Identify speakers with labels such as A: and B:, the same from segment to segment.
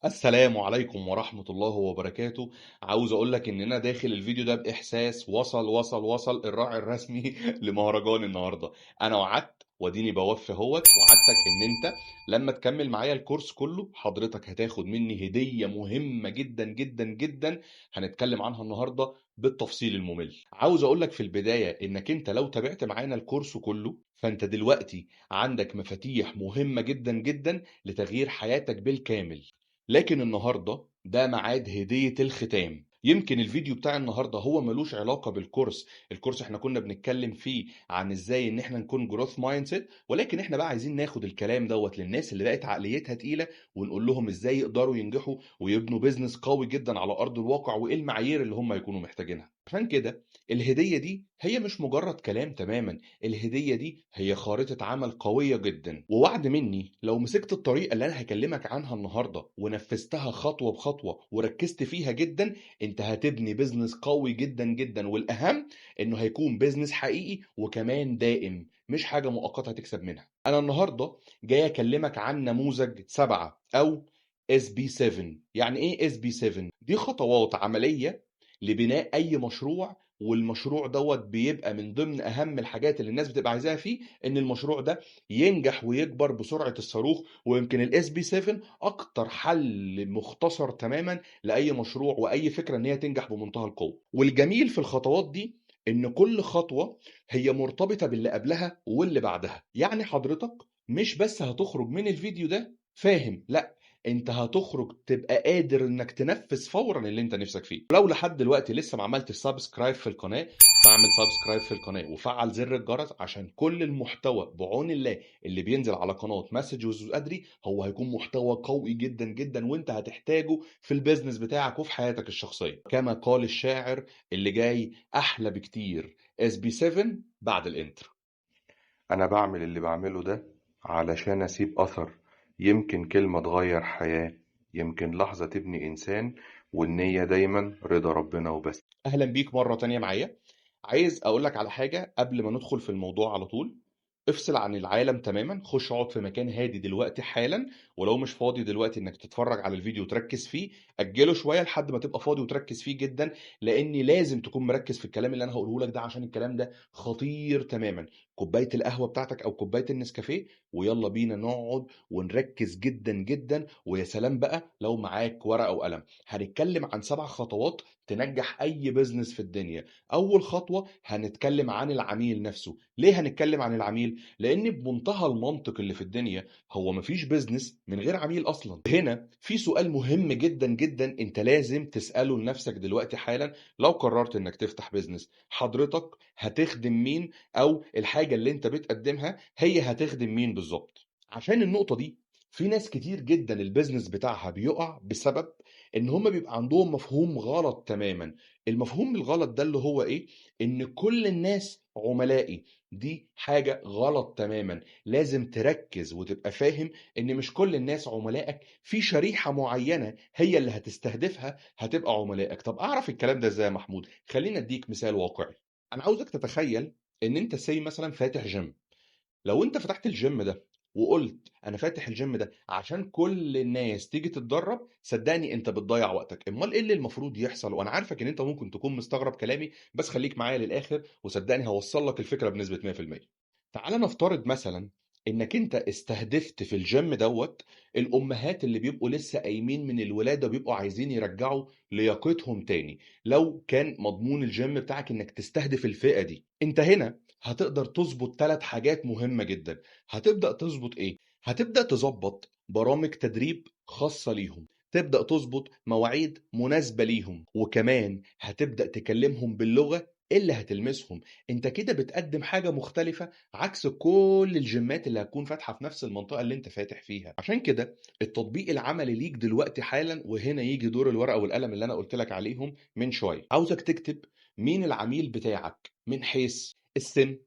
A: السلام عليكم ورحمة الله وبركاته. عاوز اقول لك ان انا داخل الفيديو ده باحساس وصل الراعي الرسمي لمهرجان النهارده. انا وعدت واديني بوفي وعدتك ان انت لما تكمل معايا الكورس كله حضرتك هتاخد مني هدية مهمة جدا جدا جدا. هنتكلم عنها النهارده بالتفصيل الممل. عاوز اقول لك في البداية انك انت لو تابعت معانا الكورس كله فانت دلوقتي عندك مفاتيح مهمة جدا جدا لتغيير حياتك بالكامل. لكن النهارده ده ميعاد هدية الختام. يمكن الفيديو بتاع النهارده هو ملوش علاقة بالكورس. الكورس احنا كنا بنتكلم فيه عن ازاي ان احنا نكون جروث مايند سيت، ولكن احنا بقى عايزين ناخد الكلام دوت للناس اللي بقت عقليتها تقيلة ونقول لهم ازاي يقدروا ينجحوا ويبنوا بيزنس قوي جدا على ارض الواقع وايه المعايير اللي هم يكونوا محتاجينها. عشان كده الهدية دي هي مش مجرد كلام تماما، الهدية دي هي خارطة عمل قوية جدا ووعد مني لو مسكت الطريقة اللي أنا هكلمك عنها النهاردة ونفذتها خطوة بخطوة وركزت فيها جدا، أنت هتبني بيزنس قوي جدا جدا، والأهم إنه هيكون بيزنس حقيقي وكمان دائم، مش حاجة مؤقتة هتكسب منها. أنا النهاردة جاي أكلمك عن نموذج 7 أو SB7. يعني إيه SB7؟ دي خطوات عملية لبناء أي مشروع، والمشروع دوت بيبقى من ضمن اهم الحاجات اللي الناس بتبقى عايزاها فيه ان المشروع ده ينجح ويكبر بسرعه الصاروخ. ويمكن الاس بي 7 اكتر حل مختصر تماما لاي مشروع واي فكره ان هي تنجح بمنتهى القوه. والجميل في الخطوات دي ان كل خطوه هي مرتبطه باللي قبلها واللي بعدها. يعني حضرتك مش بس هتخرج من الفيديو ده فاهم، لا، انت هتخرج تبقى قادر انك تنفذ فورا اللي انت نفسك فيه. ولو لحد دلوقتي لسه ما عملتش سبسكرايب في القناه فاعمل سبسكرايب في القناه وفعل زر الجرس عشان كل المحتوى بعون الله اللي بينزل على قناه مسجز ادري هو هيكون محتوى قوي جدا جدا وانت هتحتاجه في البيزنس بتاعك وفي حياتك الشخصيه. كما قال الشاعر اللي جاي احلى بكتير، اس بي 7 بعد الانترو.
B: أنا بعمل اللي بعمله ده علشان أسيب أثر، يمكن كلمة تغير حياة، يمكن لحظة تبني إنسان، والنية دايما رضا ربنا وبس.
A: اهلا بيك مره تانية معايا. عايز اقول لك على حاجه قبل ما ندخل في الموضوع على طول. افصل عن العالم تماما، خش اقعد في مكان هادي دلوقتي حالا. ولو مش فاضي دلوقتي انك تتفرج على الفيديو وتركز فيه، اجله شويه لحد ما تبقى فاضي وتركز فيه جدا، لاني لازم تكون مركز في الكلام اللي انا هقوله لك ده عشان الكلام ده خطير تماما. كوبايه القهوه بتاعتك او كوبايه النسكافيه ويلا بينا نقعد ونركز جدا جدا. ويا سلام بقى لو معاك ورقه وقلم. هنتكلم عن 7 خطوات تنجح اي بزنس في الدنيا. اول خطوه هنتكلم عن العميل نفسه. ليه هنتكلم عن العميل؟ لان بمنتهى المنطق اللي في الدنيا هو مفيش بيزنس من غير عميل اصلا. هنا في سؤال مهم جدا جدا انت لازم تساله لنفسك دلوقتي حالا. لو قررت انك تفتح بيزنس حضرتك هتخدم مين؟ او الحاجه اللي انت بتقدمها هي هتخدم مين بالظبط؟ عشان النقطه دي في ناس كتير جدا البيزنس بتاعها بيقع بسبب ان هم بيبقى عندهم مفهوم غلط تماما. المفهوم الغلط ده اللي هو ايه؟ ان كل الناس عملائي. دي حاجة غلط تماما. لازم تركز وتبقى فاهم ان مش كل الناس عملائك، في شريحة معينة هي اللي هتستهدفها هتبقى عملائك. طب اعرف الكلام ده ازاي يا محمود؟ خلينا اديك مثال واقعي. انا عاوزك تتخيل ان انت مثلا فاتح جيم. لو انت فتحت الجيم ده وقلت انا فاتح الجيم ده عشان كل الناس تيجي تتدرب، صدقني انت بتضيع وقتك. امال ايه اللي المفروض يحصل؟ وانا عارفك ان انت ممكن تكون مستغرب كلامي، بس خليك معايا للاخر وصدقني هوصل لك الفكره بنسبه 100%. تعال نفترض مثلا انك انت استهدفت في الجيم دوت الامهات اللي بيبقوا لسه قايمين من الولاده بيبقوا عايزين يرجعوا لياقتهم تاني. لو كان مضمون الجيم بتاعك انك تستهدف الفئه دي، انت هنا هتقدر تظبط 3 حاجات مهمة جدا. هتبدأ تظبط ايه؟ هتبدأ تظبط برامج تدريب خاصة ليهم، تبدأ تظبط مواعيد مناسبة ليهم، وكمان هتبدأ تكلمهم باللغة اللي هتلمسهم. انت كده بتقدم حاجة مختلفة عكس كل الجيمات اللي هتكون فاتحة في نفس المنطقة اللي انت فاتح فيها. عشان كده التطبيق العملي ليك دلوقتي حالا، وهنا يجي دور الورقة والقلم اللي انا قلت لك عليهم من شوية. عاوزك تكتب مين العميل بتاعك من حيث السن،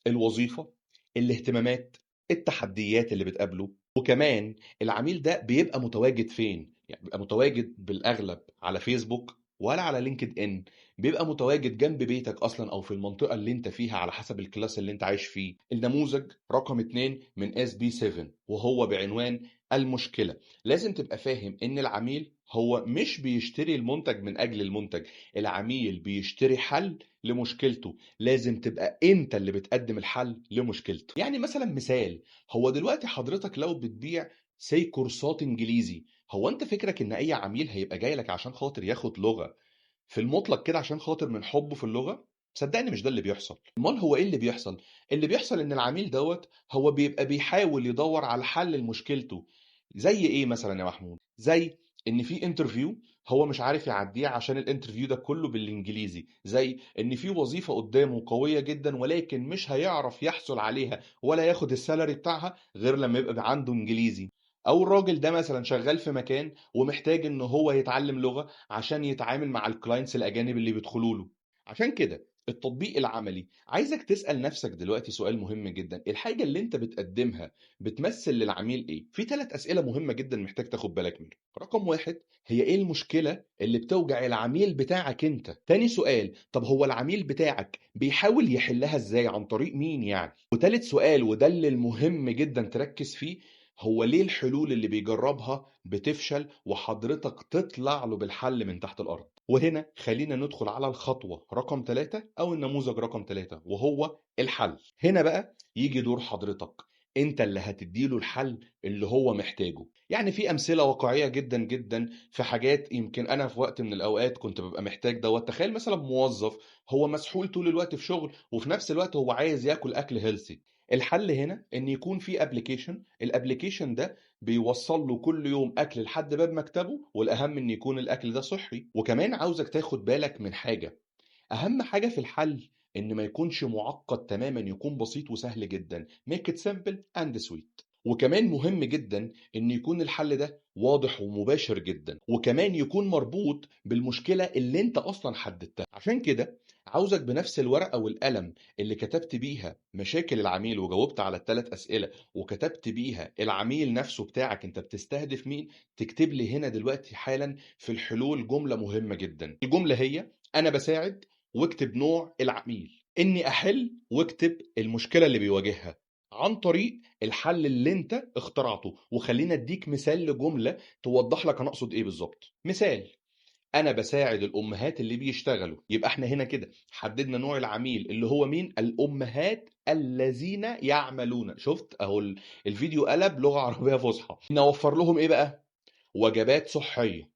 A: الوظيفة، الاهتمامات، التحديات اللي بتقابله، وكمان العميل ده بيبقى متواجد فين. يعني بيبقى متواجد بالأغلب على فيسبوك، ولا على لينكد ان، بيبقى متواجد جنب بيتك اصلا او في المنطقه اللي انت فيها على حسب الكلاس اللي انت عايش فيه. النموذج رقم 2 من اس بي 7 وهو بعنوان المشكله. لازم تبقى فاهم ان العميل هو مش بيشتري المنتج من اجل المنتج، العميل بيشتري حل لمشكلته، لازم تبقى انت اللي بتقدم الحل لمشكلته. يعني مثلا مثال، هو دلوقتي حضرتك لو بتبيع كورسات انجليزي، هو انت فكرك ان اي عميل هيبقى جاي لك عشان خاطر ياخد لغة في المطلق كده عشان خاطر من حبه في اللغة؟ صدقني مش ده اللي بيحصل. امال هو ايه اللي بيحصل؟ اللي بيحصل ان العميل دوت هو بيبقى بيحاول يدور على حل لمشكلته. زي ايه مثلا يا محمود؟ زي ان في انترفيو هو مش عارف يعديه عشان الانترفيو ده كله بالانجليزي، زي ان في وظيفة قدامه قوية جدا ولكن مش هيعرف يحصل عليها ولا ياخد السالري بتاعها غير لما يبقى عنده انجليزي. او الراجل ده مثلا شغال في مكان ومحتاج ان هو يتعلم لغة عشان يتعامل مع الكلاينتس الاجانب اللي بيدخلوا له. عشان كده التطبيق العملي عايزك تسأل نفسك دلوقتي سؤال مهم جدا، الحاجة اللي انت بتقدمها بتمثل للعميل ايه؟ في 3 أسئلة مهمة جدا محتاج تاخد بالك منهم. رقم 1، هي ايه المشكلة اللي بتوجع العميل بتاعك انت؟ تاني سؤال، طب هو العميل بتاعك بيحاول يحلها ازاي، عن طريق مين يعني؟ وتالت سؤال وده اللي المهم جدا تركز فيه، هو ليه الحلول اللي بيجربها بتفشل وحضرتك تطلع له بالحل من تحت الأرض؟ وهنا خلينا ندخل على الخطوة رقم 3 أو النموذج رقم 3 وهو الحل. هنا بقى يجي دور حضرتك، انت اللي هتديله الحل اللي هو محتاجه. يعني في أمثلة واقعية جدا جدا في حاجات يمكن أنا في وقت من الأوقات كنت ببقى محتاج دوت. تخيل مثلا موظف هو مسحول طول الوقت في شغل وفي نفس الوقت هو عايز ياكل أكل هيلثي. الحل هنا ان يكون في ابلكيشن، الابلكيشن ده بيوصل له كل يوم اكل لحد باب مكتبه، والاهم ان يكون الاكل ده صحي. وكمان عاوزك تاخد بالك من حاجة، اهم حاجة في الحل ان ما يكونش معقد تماما، يكون بسيط وسهل جدا. make it simple and sweet. وكمان مهم جدا ان يكون الحل ده واضح ومباشر جدا، وكمان يكون مربوط بالمشكلة اللي انت اصلا حددتها. عشان كده عاوزك بنفس الورقة والقلم اللي كتبت بيها مشاكل العميل وجاوبت على ال3 أسئلة وكتبت بيها العميل نفسه بتاعك انت بتستهدف مين، تكتب لي هنا دلوقتي حالا في الحلول جملة مهمة جدا. الجملة هي انا بساعد، واكتب نوع العميل، اني احل، واكتب المشكله اللي بيواجهها عن طريق الحل اللي انت اخترعته. وخلينا اديك مثال لجمله توضح لك انا اقصد ايه بالظبط. مثال، انا بساعد الامهات اللي بيشتغلوا. يبقى احنا هنا كده حددنا نوع العميل اللي هو مين، الامهات الذين يعملون. شفت اهو الفيديو قلب لغه عربيه فصحى. نوفر لهم ايه بقى؟ وجبات صحيه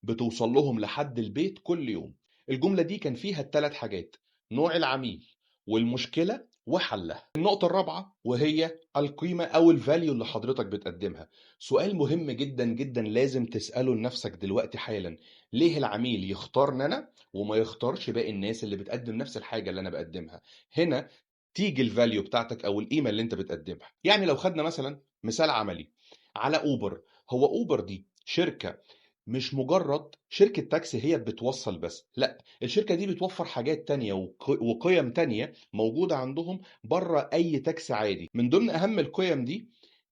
A: بتوصل لهم لحد البيت كل يوم. الجملة دي كان فيها ال3 حاجات، نوع العميل والمشكلة وحلها. النقطة الرابعة وهي القيمة أو الفاليو اللي حضرتك بتقدمها. سؤال مهم جدا جدا لازم تسأله لنفسك دلوقتي حالا، ليه العميل يختارني أنا وما يختارش باقي الناس اللي بتقدم نفس الحاجة اللي أنا بقدمها؟ هنا تيجي الفاليو بتاعتك أو القيمة اللي أنت بتقدمها. يعني لو خدنا مثلا مثال عملي على أوبر، هو أوبر دي شركة مش مجرد شركة تاكسي هي بتوصل بس، لا، الشركة دي بتوفر حاجات تانية وقيم تانية موجودة عندهم بره أي تاكسي عادي. من ضمن أهم القيم دي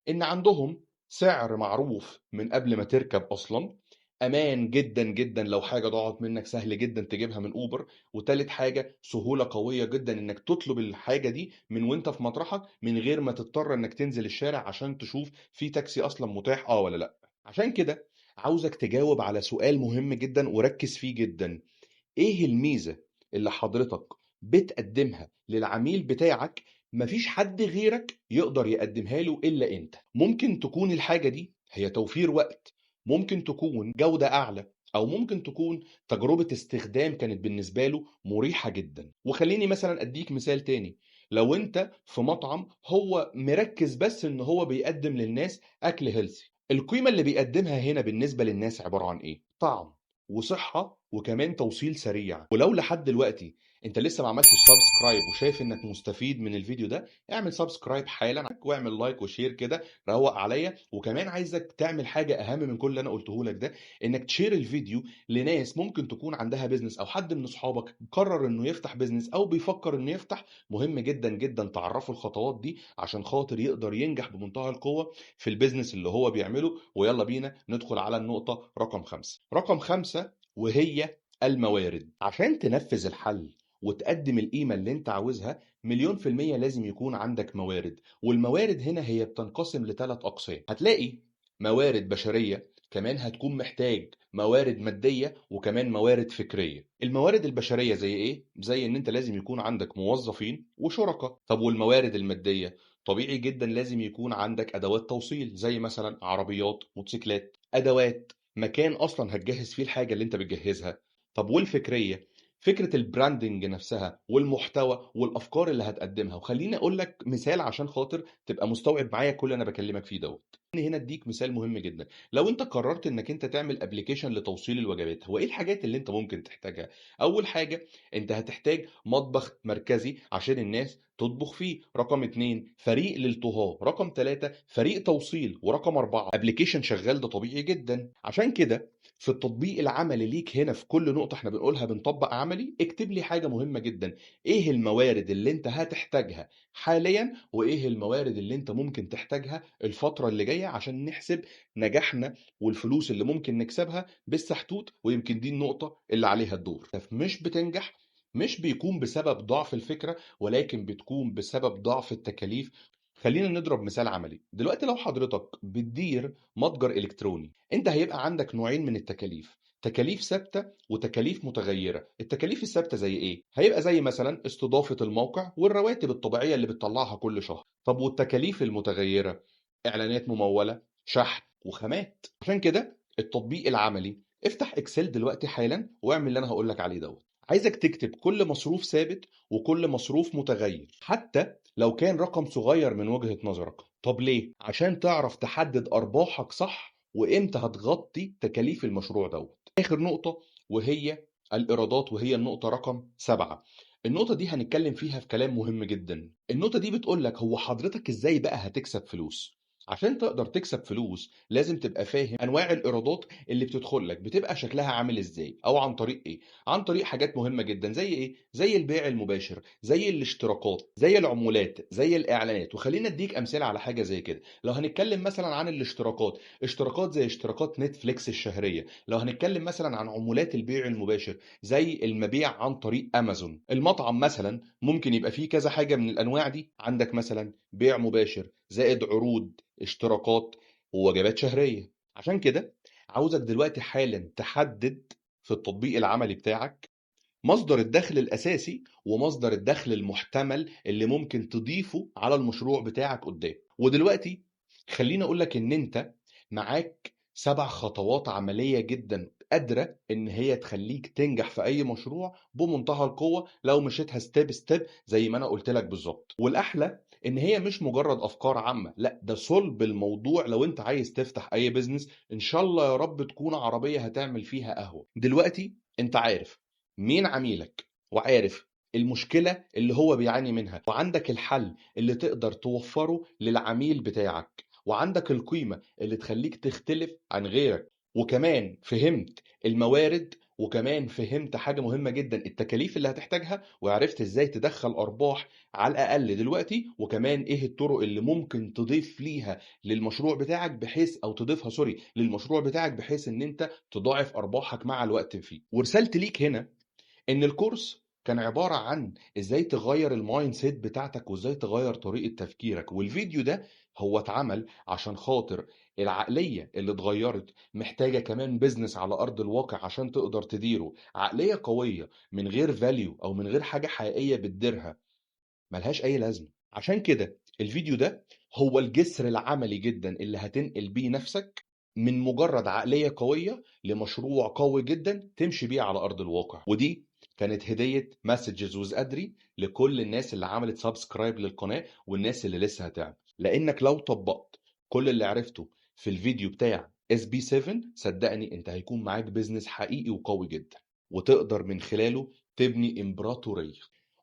A: إن عندهم سعر معروف من قبل ما تركب أصلا، أمان جدا جدا، لو حاجة ضاعت منك سهل جدا تجيبها من أوبر. وتالت حاجة سهولة قوية جدا إنك تطلب الحاجة دي من وإنت في مطرحك من غير ما تضطر إنك تنزل الشارع عشان تشوف في تاكسي أصلا متاح ولا لا. عشان كده عاوزك تجاوب على سؤال مهم جدا وركز فيه جدا، ايه الميزة اللي حضرتك بتقدمها للعميل بتاعك مفيش حد غيرك يقدر يقدمها له الا انت؟ ممكن تكون الحاجة دي هي توفير وقت، ممكن تكون جودة اعلى، او ممكن تكون تجربة استخدام كانت بالنسبة له مريحة جدا. وخليني مثلا اديك مثال تاني، لو انت في مطعم هو مركز بس ان هو بيقدم للناس اكل هيلثي، القيمة اللي بيقدمها هنا بالنسبة للناس عبارة عن ايه؟ طعم وصحة وكمان توصيل سريع. ولو لحد دلوقتي انت لسه ما عملتش سبسكرايب وشايف انك مستفيد من الفيديو ده، اعمل سبسكرايب حالا واعمل لايك وشير كده، روق عليا. وكمان عايزك تعمل حاجة اهم من كل اللي انا قلته لك ده، انك تشير الفيديو لناس ممكن تكون عندها بيزنس او حد من اصحابك قرر انه يفتح بيزنس او بيفكر انه يفتح. مهم جدا جدا تعرفه الخطوات دي عشان خاطر يقدر ينجح بمنتهى القوة في البيزنس اللي هو بيعمله. ويلا بينا ندخل على النقطة رقم 5. رقم 5 وهي الموارد. عشان تنفذ الحل وتقدم القيمة اللي انت عاوزها، مليون في المية لازم يكون عندك موارد. والموارد هنا هي بتنقسم لثلاث أقسام. هتلاقي موارد بشرية، كمان هتكون محتاج موارد مادية، وكمان موارد فكرية. الموارد البشرية زي ايه؟ زي ان انت لازم يكون عندك موظفين وشركاء. طب والموارد المادية؟ طبيعي جدا لازم يكون عندك ادوات توصيل، زي مثلا عربيات، موتوسيكلات، ادوات، مكان اصلا هتجهز فيه الحاجة اللي انت بتجهزها. طب والفكرية؟ فكرة البراندنج نفسها والمحتوى والافكار اللي هتقدمها. وخليني اقول لك مثال عشان خاطر تبقى مستوعب معايا كل اللي انا بكلمك فيه دوت. هنا اديك مثال مهم جدا. لو انت قررت انك انت تعمل ابلكيشن لتوصيل الوجبات، هو ايه الحاجات اللي انت ممكن تحتاجها؟ اول حاجه، انت هتحتاج مطبخ مركزي عشان الناس تطبخ فيه. رقم اتنين، فريق للطهاة. رقم تلاتة، فريق توصيل. ورقم أربعة، ابلكيشن شغال. ده طبيعي جدا. عشان كده في التطبيق العملي ليك هنا، في كل نقطة احنا بنقولها بنطبق عملي، اكتب لي حاجة مهمة جدا. ايه الموارد اللي انت هتحتاجها حاليا، وايه الموارد اللي انت ممكن تحتاجها الفترة اللي جاية، عشان نحسب نجاحنا والفلوس اللي ممكن نكسبها بالسحتوت. ويمكن دي النقطة اللي عليها الدور. مش بتنجح مش بيكون بسبب ضعف الفكرة، ولكن بتكون بسبب ضعف التكاليف. خلينا نضرب مثال عملي. دلوقتي لو حضرتك بتدير متجر إلكتروني، انت هيبقى عندك نوعين من التكاليف: تكاليف ثابتة وتكاليف متغيرة. التكاليف الثابتة زي ايه؟ هيبقى زي مثلا استضافة الموقع والرواتب الطبيعية اللي بتطلعها كل شهر. طب والتكاليف المتغيرة؟ اعلانات ممولة، شحن، وخامات. عشان كده التطبيق العملي، افتح اكسل دلوقتي حالا واعمل اللي انا هقول لك عليه دوت. عايزك تكتب كل مصروف ثابت وكل مصروف متغير، حتى لو كان رقم صغير من وجهة نظرك. طب ليه؟ عشان تعرف تحدد ارباحك صح، وامتى هتغطي تكاليف المشروع دوت. اخر نقطة وهي الايرادات، وهي النقطة رقم 7. النقطة دي هنتكلم فيها في كلام مهم جدا. النقطة دي بتقول لك هو حضرتك ازاي بقى هتكسب فلوس. عشان تقدر تكسب فلوس لازم تبقى فاهم انواع الايرادات اللي بتدخل لك بتبقى شكلها عامل ازاي، او عن طريق ايه. عن طريق حاجات مهمة جدا زي ايه؟ زي البيع المباشر، زي الاشتراكات، زي العمولات، زي الاعلانات. وخلينا اديك امثله على حاجه زي كده. لو هنتكلم مثلا عن الاشتراكات، اشتراكات زي اشتراكات نتفليكس الشهريه. لو هنتكلم مثلا عن عمولات البيع المباشر، زي المبيع عن طريق امازون. المطعم مثلا ممكن يبقى فيه كذا حاجه من الانواع دي. عندك مثلا بيع مباشر زائد عروض، اشتراكات، ووجبات شهريه. عشان كده عاوزك دلوقتي حالا تحدد في التطبيق العملي بتاعك مصدر الدخل الأساسي ومصدر الدخل المحتمل اللي ممكن تضيفه على المشروع بتاعك قدام. ودلوقتي خليني أقول لك إن أنت معاك 7 خطوات عملية جدا قادرة إن هي تخليك تنجح في أي مشروع بمنتهى القوة، لو مشيتها ستيب ستيب زي ما أنا قلت لك بالظبط. والأحلى إن هي مش مجرد أفكار عامة، لا ده صلب الموضوع. لو أنت عايز تفتح أي بيزنس، إن شاء الله يا رب تكون عربية هتعمل فيها قهوة. دلوقتي أنت عارف مين عميلك، وعارف المشكلة اللي هو بيعاني منها، وعندك الحل اللي تقدر توفره للعميل بتاعك، وعندك القيمة اللي تخليك تختلف عن غيرك. وكمان فهمت الموارد، وكمان فهمت حاجة مهمة جدا: التكاليف اللي هتحتاجها، وعرفت ازاي تدخل أرباح على الأقل دلوقتي. وكمان ايه الطرق اللي ممكن تضيف ليها للمشروع بتاعك، بحيث او تضيفها للمشروع بتاعك، بحيث ان انت تضاعف أرباحك مع الوقت فيه. ورسالتي ليك هنا ان الكورس كان عبارة عن ازاي تغير المايند سيت بتاعتك، وازاي تغير طريقة تفكيرك. والفيديو ده هو اتعمل عشان خاطر العقلية اللي اتغيرت محتاجة كمان بيزنس على ارض الواقع عشان تقدر تديره. عقلية قوية من غير فاليو او من غير حاجة حقيقية بتديرها ملهاش اي لازمة. عشان كده الفيديو ده هو الجسر العملي جدا اللي هتنقل بيه نفسك من مجرد عقلية قوية لمشروع قوي جدا تمشي بيه على أرض الواقع. ودي كانت هدية مسجز وز أدري لكل الناس اللي عملت سبسكرايب للقناة، والناس اللي لسه هتعمل. لأنك لو طبقت كل اللي عرفته في الفيديو بتاع SB7، صدقني انت هيكون معاك بيزنس حقيقي وقوي جدا، وتقدر من خلاله تبني إمبراطورية.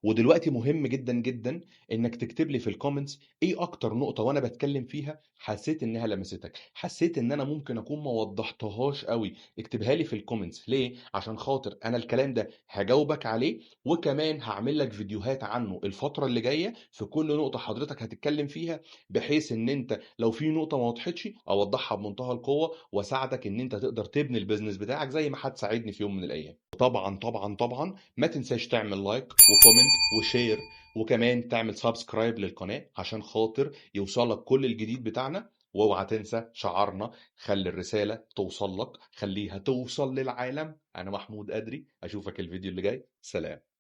A: ودلوقتي مهم جدًا، جدًا إنك تكتب لي في الcomments إيه أكتر نقطة وأنا باتكلم فيها حسيت إنها لمستك، حسيت إن أنا ممكن أكون ما وضحتهاش أوي، اكتبها لي في الcomments ليه؟ عشان خاطر أنا الكلام ده هاجاوبك عليه، وكمان هاعمل لك فيديوهات عنه الفترة اللي جاية في كل نقطة حضرتك هتتكلم فيها، بحيث إن أنت لو في نقطة ما وضحتش أوضحها بمنتهى القوة، وأساعدك إن أنت تقدر تبني الbusiness بتاعك زي ما هتساعدني في يوم من الأيام. وطبعًا، طبعًا، طبعًا ما تنساش تعمل لايك وكومنت وشير، وكمان تعمل سبسكرايب للقناة عشان خاطر يوصلك كل الجديد بتاعنا. واوعى تنسى شعارنا: خلي الرسالة توصل لك، خليها توصل للعالم. أنا محمود أدري، أشوفك الفيديو اللي جاي. سلام.